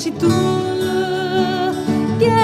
Si tú tienes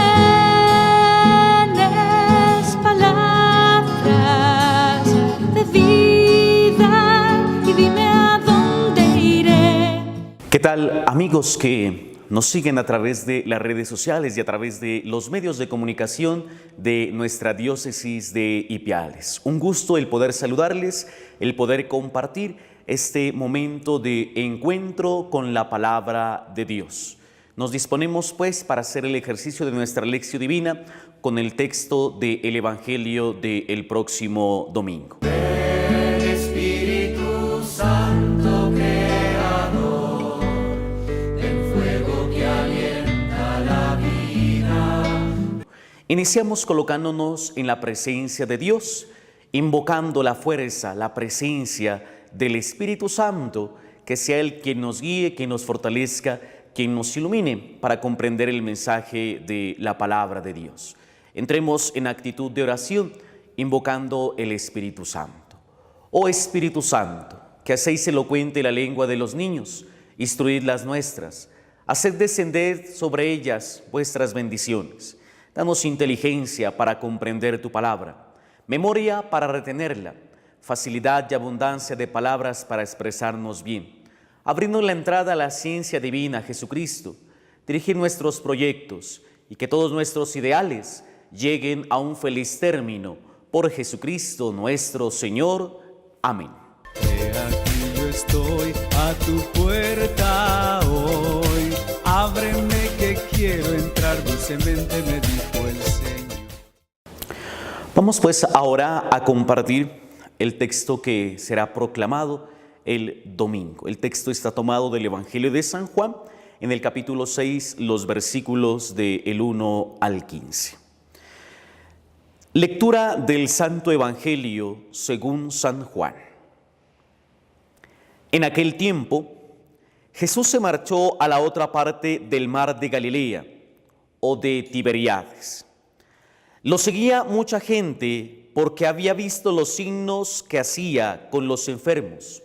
palabras de vida y dime a dónde iré. ¿Qué tal, amigos que nos siguen a través de las redes sociales y a través de los medios de comunicación de nuestra diócesis de Ipiales? Un gusto el poder saludarles, el poder compartir este momento de encuentro con la palabra de Dios. Nos disponemos pues para hacer el ejercicio de nuestra lección divina con el texto del Evangelio del próximo domingo. Ven, Espíritu Santo Creador, del fuego que alienta la vida. Iniciamos colocándonos en la presencia de Dios, invocando la fuerza, la presencia del Espíritu Santo, que sea Él quien nos guíe, quien nos fortalezca, quien nos ilumine para comprender el mensaje de la palabra de Dios. Entremos en actitud de oración, invocando el Espíritu Santo. Oh Espíritu Santo, que hacéis elocuente la lengua de los niños, instruid las nuestras, haced descender sobre ellas vuestras bendiciones. Danos inteligencia para comprender tu palabra, memoria para retenerla, facilidad y abundancia de palabras para expresarnos bien. Abrirnos la entrada a la ciencia divina, Jesucristo, dirigir nuestros proyectos y que todos nuestros ideales lleguen a un feliz término. Por Jesucristo nuestro Señor. Amén. He aquí yo estoy a tu puerta hoy. Ábreme que quiero entrar, dulcemente me dijo el Señor. Vamos pues ahora a compartir el texto que será proclamado el domingo. El texto está tomado del Evangelio de San Juan, en el capítulo 6, los versículos del 1 al 15. Lectura del Santo Evangelio según San Juan. En aquel tiempo, Jesús se marchó a la otra parte del mar de Galilea, o de Tiberíades. Lo seguía mucha gente porque había visto los signos que hacía con los enfermos.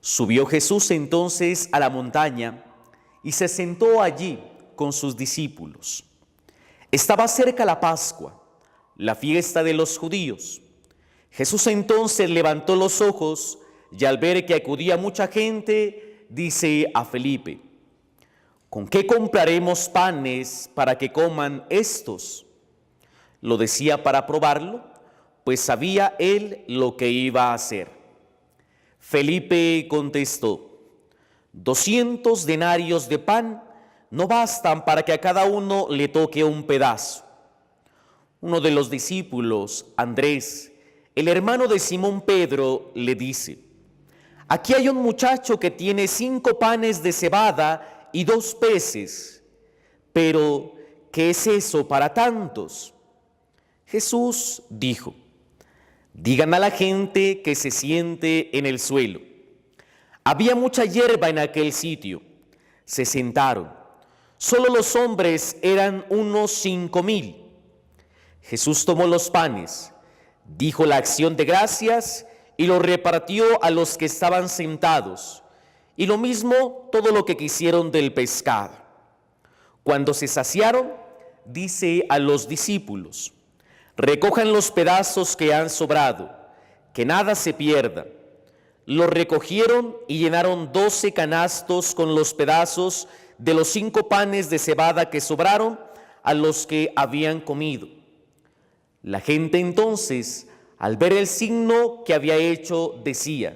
Subió Jesús entonces a la montaña y se sentó allí con sus discípulos. Estaba cerca la Pascua, la fiesta de los judíos. Jesús entonces levantó los ojos y al ver que acudía mucha gente, dice a Felipe: ¿con qué compraremos panes para que coman estos? Lo decía para probarlo, pues sabía él lo que iba a hacer. Felipe contestó: 200 denarios de pan no bastan para que a cada uno le toque un pedazo. Uno de los discípulos, Andrés, el hermano de Simón Pedro, le dice: aquí hay un muchacho que tiene 5 panes de cebada y 2 peces. Pero, ¿qué es eso para tantos? Jesús dijo: digan a la gente que se siente en el suelo. Había mucha hierba en aquel sitio. Se sentaron. Solo los hombres eran unos 5,000. Jesús tomó los panes, dijo la acción de gracias y los repartió a los que estaban sentados, y lo mismo todo lo que quisieron del pescado. Cuando se saciaron, dice a los discípulos: recojan los pedazos que han sobrado, que nada se pierda. Los recogieron y llenaron 12 canastos con los pedazos de los 5 panes de cebada que sobraron a los que habían comido. La gente entonces, al ver el signo que había hecho, decía: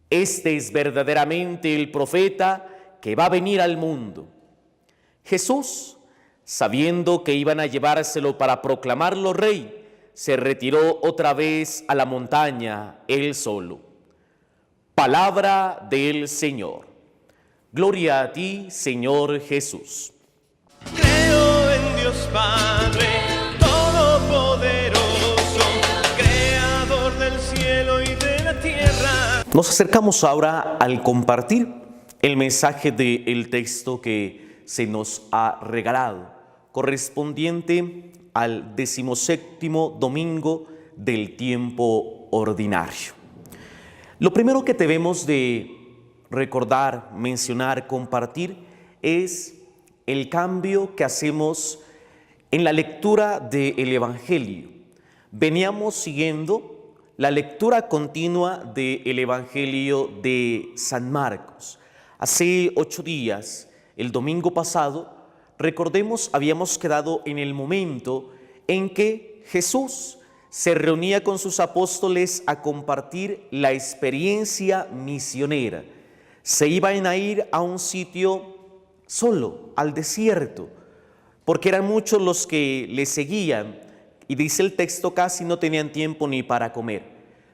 este es verdaderamente el profeta que va a venir al mundo. Jesús, sabiendo que iban a llevárselo para proclamarlo rey, se retiró otra vez a la montaña él solo. Palabra del Señor. Gloria a ti, Señor Jesús. Creo en Dios Padre Todopoderoso, Creador del cielo y de la tierra. Nos acercamos ahora al compartir el mensaje del texto que se nos ha regalado, correspondiente al 17º domingo del tiempo ordinario. Lo primero que debemos de recordar, mencionar, compartir es el cambio que hacemos en la lectura del Evangelio. Veníamos siguiendo la lectura continua del Evangelio de San Marcos. Hace 8 días, el domingo pasado, recordemos, habíamos quedado en el momento en que Jesús se reunía con sus apóstoles a compartir la experiencia misionera. Se iban a ir a un sitio solo, al desierto, porque eran muchos los que le seguían, y dice el texto, casi no tenían tiempo ni para comer.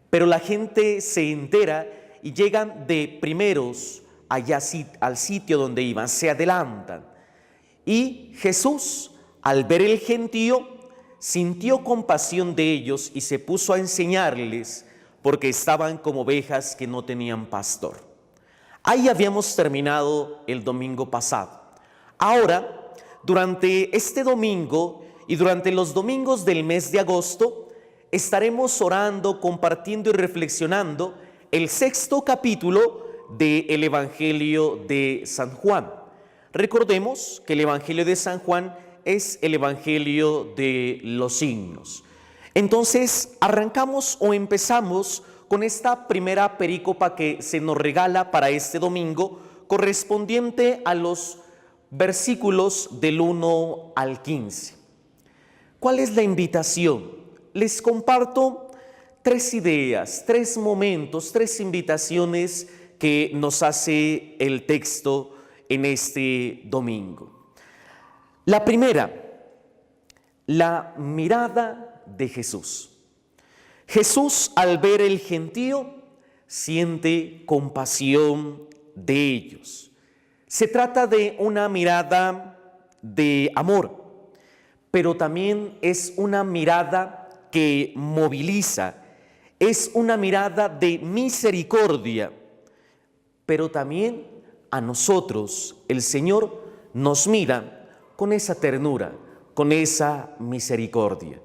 Pero la gente se entera y llegan de primeros allá al sitio donde iban, se adelantan. Y Jesús, al ver el gentío, sintió compasión de ellos y se puso a enseñarles, porque estaban como ovejas que no tenían pastor. Ahí habíamos terminado el domingo pasado. Ahora, durante este domingo y durante los domingos del mes de agosto, estaremos orando, compartiendo y reflexionando el 6º capítulo del Evangelio de San Juan. Recordemos que el Evangelio de San Juan es el Evangelio de los signos. Entonces, arrancamos o empezamos con esta primera perícopa que se nos regala para este domingo, correspondiente a los versículos del 1 al 15. ¿Cuál es la invitación? Les comparto 3 ideas, 3 momentos, 3 invitaciones que nos hace el texto en este domingo. La primera, la mirada de Jesús. Jesús, al ver el gentío, siente compasión de ellos. Se trata de una mirada de amor, pero también es una mirada que moviliza, es una mirada de misericordia, pero también a nosotros el Señor nos mira con esa ternura, con esa misericordia.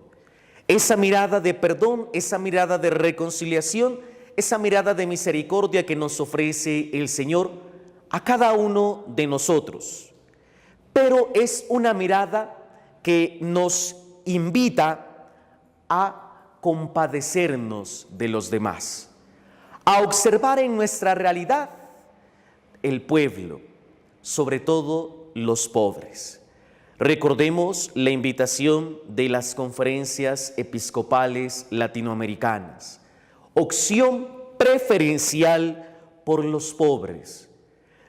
Esa mirada de perdón, esa mirada de reconciliación, esa mirada de misericordia que nos ofrece el Señor a cada uno de nosotros. Pero es una mirada que nos invita a compadecernos de los demás, a observar en nuestra realidad el pueblo, sobre todo los pobres. Recordemos la invitación de las conferencias episcopales latinoamericanas. Opción preferencial por los pobres.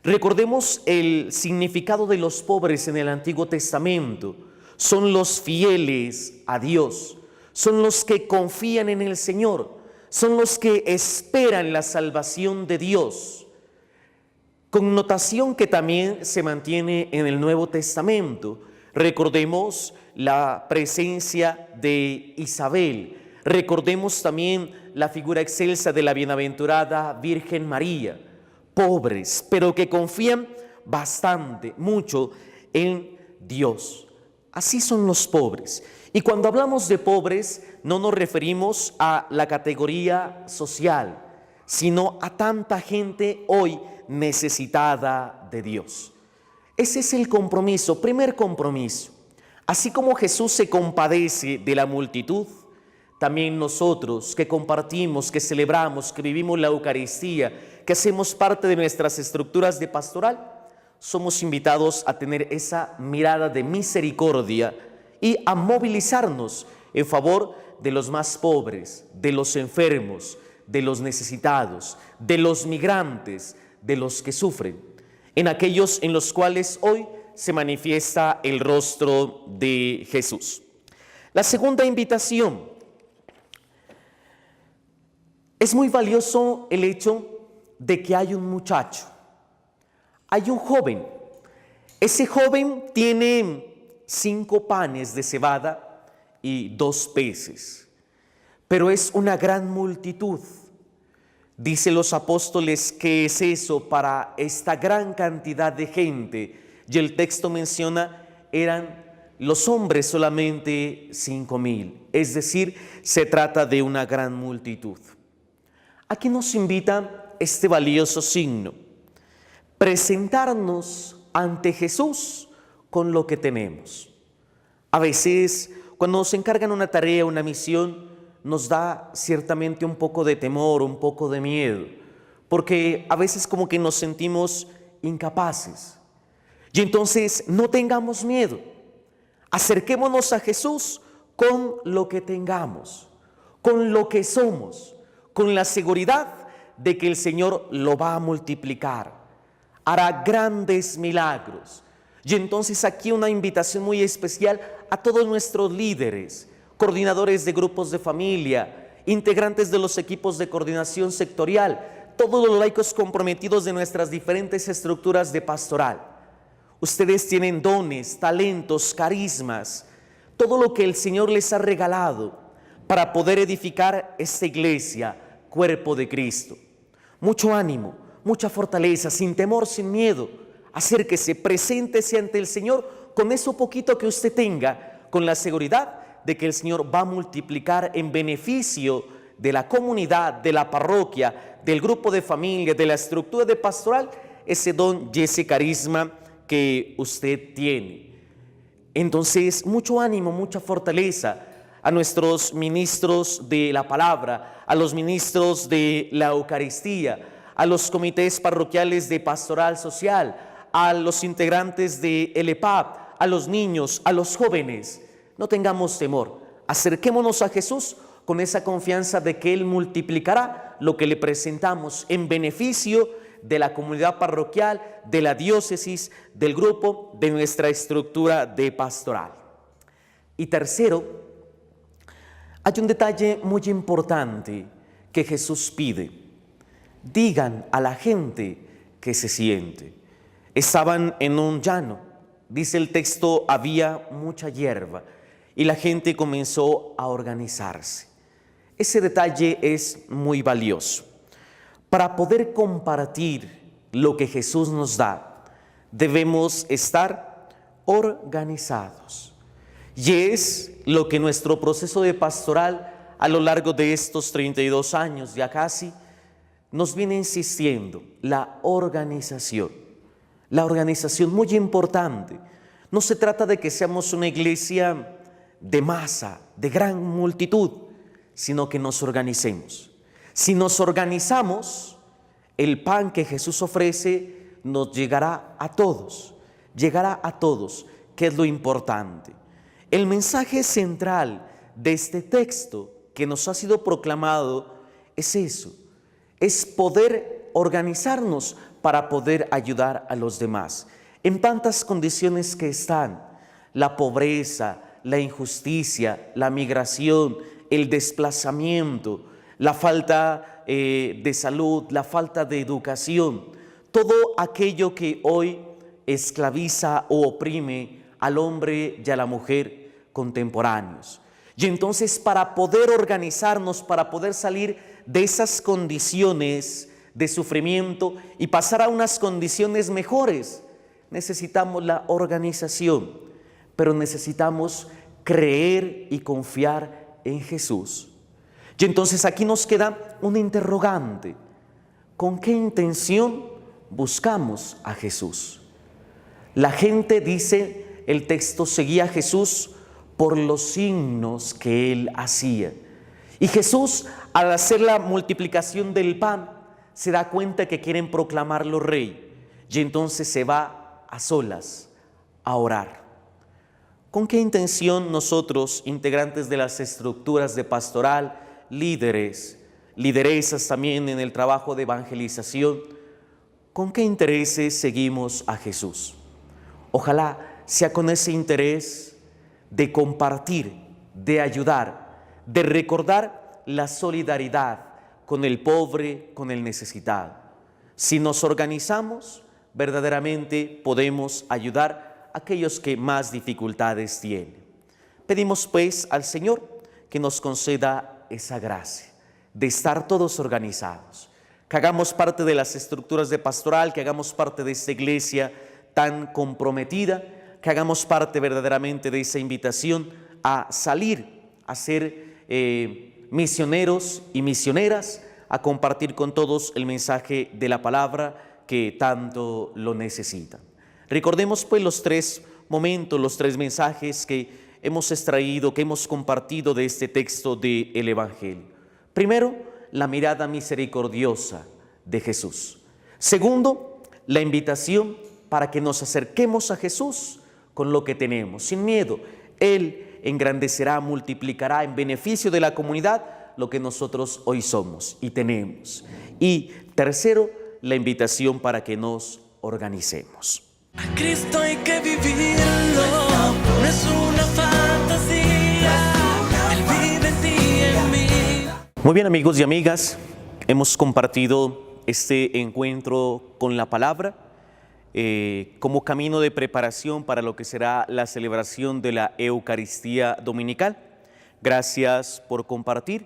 Recordemos el significado de los pobres en el Antiguo Testamento. Son los fieles a Dios, son los que confían en el Señor, son los que esperan la salvación de Dios. Connotación que también se mantiene en el Nuevo Testamento. Recordemos la presencia de Isabel, recordemos también la figura excelsa de la bienaventurada Virgen María, pobres, pero que confían bastante, mucho en Dios. Así son los pobres. Y cuando hablamos de pobres, no nos referimos a la categoría social, sino a tanta gente hoy necesitada de Dios. Ese es el compromiso, primer compromiso. Así como Jesús se compadece de la multitud, también nosotros que compartimos, que celebramos, que vivimos la Eucaristía, que hacemos parte de nuestras estructuras de pastoral, somos invitados a tener esa mirada de misericordia y a movilizarnos en favor de los más pobres, de los enfermos, de los necesitados, de los migrantes, de los que sufren, en aquellos en los cuales hoy se manifiesta el rostro de Jesús. La segunda invitación. Es muy valioso el hecho de que hay un muchacho, hay un joven. Ese joven tiene 5 panes de cebada y 2 peces, pero es una gran multitud. Dicen los apóstoles, ¿qué es eso para esta gran cantidad de gente? Y el texto menciona, eran los hombres solamente 5,000, es decir, se trata de una gran multitud. ¿A qué nos invita este valioso signo? Presentarnos ante Jesús con lo que tenemos. A veces, cuando nos encargan una tarea, una misión, nos da ciertamente un poco de temor, un poco de miedo, porque a veces como que nos sentimos incapaces. Y entonces no tengamos miedo, acerquémonos a Jesús con lo que tengamos, con lo que somos, con la seguridad de que el Señor lo va a multiplicar, hará grandes milagros. Y entonces aquí una invitación muy especial a todos nuestros líderes, coordinadores de grupos de familia, integrantes de los equipos de coordinación sectorial, todos los laicos comprometidos de nuestras diferentes estructuras de pastoral. Ustedes tienen dones, talentos, carismas, todo lo que el Señor les ha regalado para poder edificar esta iglesia, cuerpo de Cristo. Mucho ánimo, mucha fortaleza, sin temor, sin miedo. Acérquese, preséntese ante el Señor con eso poquito que usted tenga, con la seguridad de que el Señor va a multiplicar en beneficio de la comunidad, de la parroquia, del grupo de familia, de la estructura de pastoral, ese don y ese carisma que usted tiene. Entonces, mucho ánimo, mucha fortaleza a nuestros ministros de la palabra, a los ministros de la Eucaristía, a los comités parroquiales de pastoral social, a los integrantes de el EPAP, a los niños, a los jóvenes. No tengamos temor, acerquémonos a Jesús con esa confianza de que Él multiplicará lo que le presentamos en beneficio de la comunidad parroquial, de la diócesis, del grupo, de nuestra estructura de pastoral. Y tercero, hay un detalle muy importante que Jesús pide. Digan a la gente que se siente. Estaban en un llano, dice el texto, había mucha hierba y la gente comenzó a organizarse. Ese detalle es muy valioso. Para poder compartir lo que Jesús nos da, debemos estar organizados. Y es lo que nuestro proceso de pastoral a lo largo de estos 32 años, ya casi, nos viene insistiendo, la organización. La organización muy importante. No se trata de que seamos una iglesia de masa, de gran multitud, sino que nos organicemos. Si nos organizamos, el pan que Jesús ofrece nos llegará a todos, que es lo importante. El mensaje central de este texto que nos ha sido proclamado es eso, es poder organizarnos para poder ayudar a los demás. En tantas condiciones que están, la pobreza, la injusticia, la migración, el desplazamiento, la falta de salud, la falta de educación, todo aquello que hoy esclaviza o oprime al hombre y a la mujer contemporáneos. Y entonces, para poder organizarnos, para poder salir de esas condiciones de sufrimiento y pasar a unas condiciones mejores, necesitamos la organización, pero necesitamos creer y confiar en Jesús. Y entonces aquí nos queda un interrogante: ¿con qué intención buscamos a Jesús? La gente, dice el texto, seguía a Jesús por los signos que Él hacía. Y Jesús, al hacer la multiplicación del pan, se da cuenta que quieren proclamarlo rey, y entonces se va a solas a orar. ¿Con qué intención nosotros, integrantes de las estructuras de pastoral, líderes, lideresas también en el trabajo de evangelización, con qué intereses seguimos a Jesús? Ojalá sea con ese interés de compartir, de ayudar, de recordar la solidaridad con el pobre, con el necesitado. Si nos organizamos, verdaderamente podemos ayudar a aquellos que más dificultades tienen. Pedimos pues al Señor que nos conceda esa gracia de estar todos organizados, que hagamos parte de las estructuras de pastoral, que hagamos parte de esta iglesia tan comprometida, que hagamos parte verdaderamente de esa invitación a salir, a ser misioneros y misioneras, a compartir con todos el mensaje de la palabra que tanto lo necesitan. Recordemos pues los tres momentos, los tres mensajes que hemos extraído, que hemos compartido de este texto del Evangelio. Primero, la mirada misericordiosa de Jesús. Segundo, la invitación para que nos acerquemos a Jesús con lo que tenemos, sin miedo. Él engrandecerá, multiplicará en beneficio de la comunidad lo que nosotros hoy somos y tenemos. Y tercero, la invitación para que nos organicemos. A Cristo hay que vivirlo, no es una fantasía, Él vive en ti y en mí. Muy bien, amigos y amigas, hemos compartido este encuentro con la palabra como camino de preparación para lo que será la celebración de la Eucaristía Dominical. Gracias por compartir,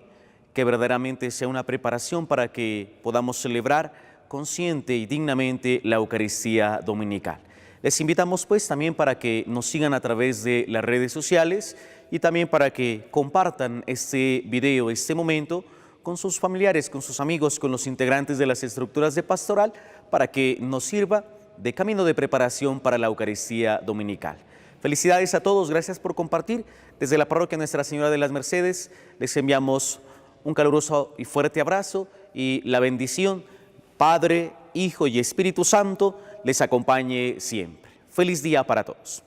que verdaderamente sea una preparación para que podamos celebrar consciente y dignamente la Eucaristía Dominical. Les invitamos pues también para que nos sigan a través de las redes sociales y también para que compartan este video, este momento con sus familiares, con sus amigos, con los integrantes de las estructuras de pastoral, para que nos sirva de camino de preparación para la Eucaristía Dominical. Felicidades a todos, gracias por compartir. Desde la parroquia Nuestra Señora de las Mercedes les enviamos un caluroso y fuerte abrazo y la bendición Padre, Hijo y Espíritu Santo les acompañe siempre. Feliz día para todos.